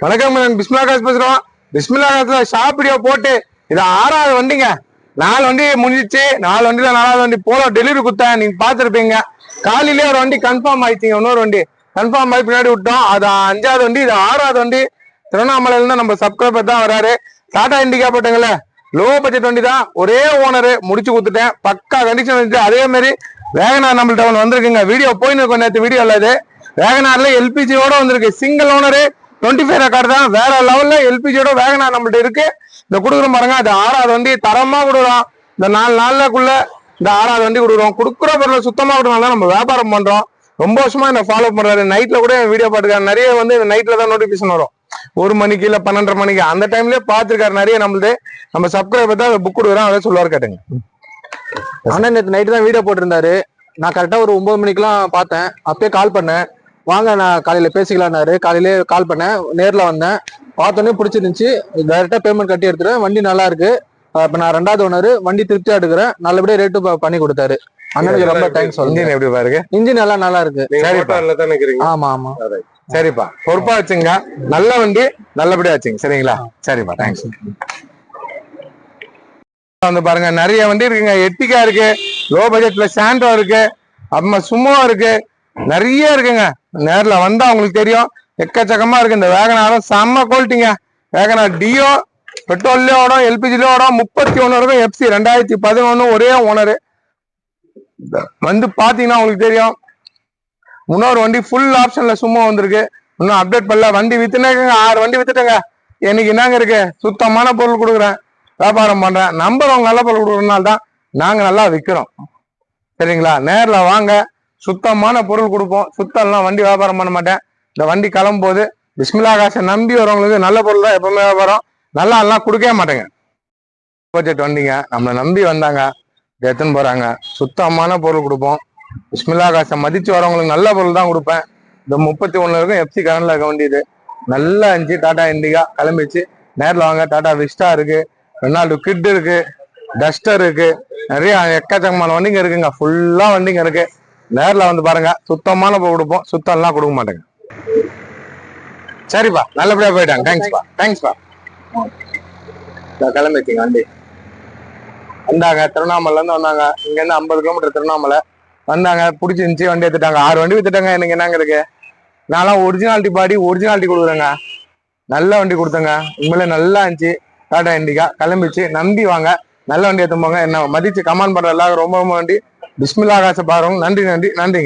வணக்கம், நான் பிஸ்மில்லா காசு பேசுறோம். பிஸ்மில்லா காசுல ஷாப் வீடியோ போட்டு இது 6வது வண்டிங்க. 4 வண்டி முடிஞ்சிச்சு. 4 வண்டியில 4வது வண்டி போல டெலிவரி கொடுத்தேன். நீங்க பாத்துருப்பீங்க. காலையிலேயே ஒரு வண்டி கன்ஃபார்ம் ஆயிடுச்சிங்க. இன்னொரு வண்டி கன்ஃபார்ம் ஆகி பின்னாடி விட்டோம். அது 5வது வண்டி, இது 6வது வண்டி. திருவண்ணாமலையில இருந்து நம்ம சப்ஸ்கிரைபர் தான் வராரு. டாடா இண்டிகா போட்டங்கள, லோ பட்ஜெட் வண்டி தான். ஒரே ஓனரு முடிச்சு கொடுத்துட்டேன். பக்கா கண்டிஷன் இருந்துச்சு. அதே மாதிரி வேகனார் நம்மள்ட்ட ஒன்று வந்திருக்குங்க. வீடியோ போயின்னு இருக்கும். நேற்று வீடியோ இல்ல, இது வேகனார்ல எல்பிஜியோட வந்திருக்கு. சிங்கிள் ஓனரு 25 ரெக்கார்டு தான். வேற லெவல்ல எல்பிஜியோட வேகனார் நம்மள்ட்ட இருக்கு. இந்த கொடுக்குறோம் பாருங்க. அது 6வது வண்டி. தரமா கொடுக்குறோம். இந்த 4 நாளுக்குள்ள இந்த 6வது வண்டி கொடுக்குறோம். கொடுக்குற பொருளை சுத்தமா கொடுக்கறனால நம்ம வியாபாரம் பண்றோம். ரொம்ப வருஷமா என்ன ஃபாலோ பண்றாரு. நைட்ல கூட வீடியோ பாத்துருக்காரு. நிறைய வந்து நைட்ல தான் நோட்டிபிகேஷன் வரும். 1 மணிக்கு இல்ல 12:30 மணிக்கு அந்த டைம்லயே பாத்துருக்காரு. நிறைய நம்மளுது நம்ம சப்ஸ்கிரைபர் தான் புக் கொடுக்குறோம். அதை சொல்லுவாரு கேட்டுங்க. ஆனா நேற்று நைட்டு தான் வீடியோ போட்டிருந்தாரு. நான் கரெக்டா ஒரு 9 மணிக்கெல்லாம் பார்த்தேன். அப்பயே கால் பண்ணேன், வாங்க நான் காலையில பேசிக்கலான்னாரு. காலையிலே கால் பண்ணேன், நேர்ல வந்தேன், பார்த்தோன்னே பிடிச்சிருந்துச்சு. டைரக்டா பேமெண்ட் கட்டி எடுத்துறேன். வண்டி நல்லா இருக்கு. இப்ப நான் 2வது ஓனர். வண்டி திருப்தியா எடுக்கிறேன். நல்லபடியா ரேட்டு பண்ணி கொடுத்தாரு. அண்ணனுக்கு ரொம்ப தேங்க்ஸ். இன்ஜின் எப்படி பாருங்க. இன்ஜின் எல்லாம் நல்லா இருக்கு. ஆமா ஆமா சரிப்பா, பொறுப்பா வச்சுங்க. நல்ல வண்டி நல்லபடியா வச்சுங்க. சரிங்களா? சரிப்பா, தேங்க்ஸ். வந்து பாருங்க, நிறைய வண்டி இருக்குங்க. எட்டிகா இருக்கு, லோ பட்ஜெட்ல சாண்டோ இருக்கு, அப்புறமா சுமோ இருக்கு, நிறைய இருக்குங்க. நேர்ல வந்தா உங்களுக்கு தெரியும். எக்கச்சக்கமா இருக்கு. இந்த வேகனாரும் செம்ம குவாலிட்டிங்க. வேகனார் டியோ பெட்ரோல்லயே ஓடும், எல்பிஜிலயே ஓடும். 31 இருக்கும். எஃப்சி 2011 ஒரே ஓனரு. வந்து பாத்தீங்கன்னா உங்களுக்கு தெரியும். இன்னொரு வண்டி ஃபுல் ஆப்ஷன்ல சும்மா வந்திருக்கு. இன்னும் அப்டேட் பண்ணல. வண்டி வித்துனேங்க. 6 வண்டி வித்துட்டேங்க. எனக்கு என்னங்க இருக்கு, சுத்தமான பொருள் கொடுக்குறேன், வியாபாரம் பண்றேன். நம்புறவங்க நல்ல பொருள் கொடுக்கறதுனால தான் நாங்க நல்லா விற்கிறோம். சரிங்களா? நேர்ல வாங்க, சுத்தமான பொருள் கொடுப்போம். சுத்தம்லாம் வண்டி வியாபாரம் பண்ண மாட்டேன். இந்த வண்டி கிளம்பும் போது பிஸ்மில்லா காசை நம்பி வரவங்களுக்கு நல்ல பொருள் தான் எப்பவுமே வியாபாரம். நல்லா எல்லாம் கொடுக்கவே மாட்டேங்க. பட்ஜெட் வண்டிங்க, நம்மளை நம்பி வந்தாங்க, எடுத்துன்னு போறாங்க. சுத்தமான பொருள் கொடுப்போம். பிஸ்மில்லா காசை மதிச்சு வரவங்களுக்கு நல்ல பொருள் தான் கொடுப்பேன். இந்த 31 இருக்கும். எஃப்சி கரண்ட்ல இருக்க வேண்டியது நல்லா இருந்துச்சு. டாடா இண்டிகா கிளம்பிச்சு. நேரில் வாங்க. டாடா விஸ்டா இருக்கு, ரெனால்டோ கிட் இருக்கு, டஸ்டர் இருக்கு, நிறைய எக்கச்சக்கமான வண்டிங்க இருக்குங்க. ஃபுல்லா வண்டிங்க இருக்கு. நேரில் வந்து பாருங்க. சுத்தமான பொருள் கொடுப்போம். சுத்தம் எல்லாம் கொடுக்க மாட்டேங்க. சரிப்பா, நல்லபடியா போயிட்டாங்க. தேங்க்ஸ்பா, தேங்க்ஸ்பா. கிளம்பிச்சிங்க வண்டி. வந்தாங்க, திருவண்ணாமலைல இருந்து வந்தாங்க. இங்க இருந்து 50 கிலோமீட்டர் திருவண்ணாமலை வந்தாங்க. பிடிச்சிருந்துச்சு, வண்டி எடுத்துட்டாங்க. 6 வண்டி வித்துட்டாங்க. எனக்கு என்னங்க இருக்கு. நான்லாம் ஒரிஜினாலிட்டி பாடி ஒரிஜினாலிட்டி கொடுக்குறேங்க. நல்ல வண்டி கொடுத்தேங்க. உண்மையிலே நல்லா இருந்துச்சு. டாடா இண்டிகா கிளம்பிச்சு. நம்பி வாங்க, நல்ல வண்டி எடுத்து போங்க. என்ன மதிச்சு கமெண்ட் பண்ற எல்லாரும் ரொம்ப ரொம்ப நன்றி. பிஸ்மில்லா காசை பாருங்க. நன்றி நன்றி நன்றிங்க.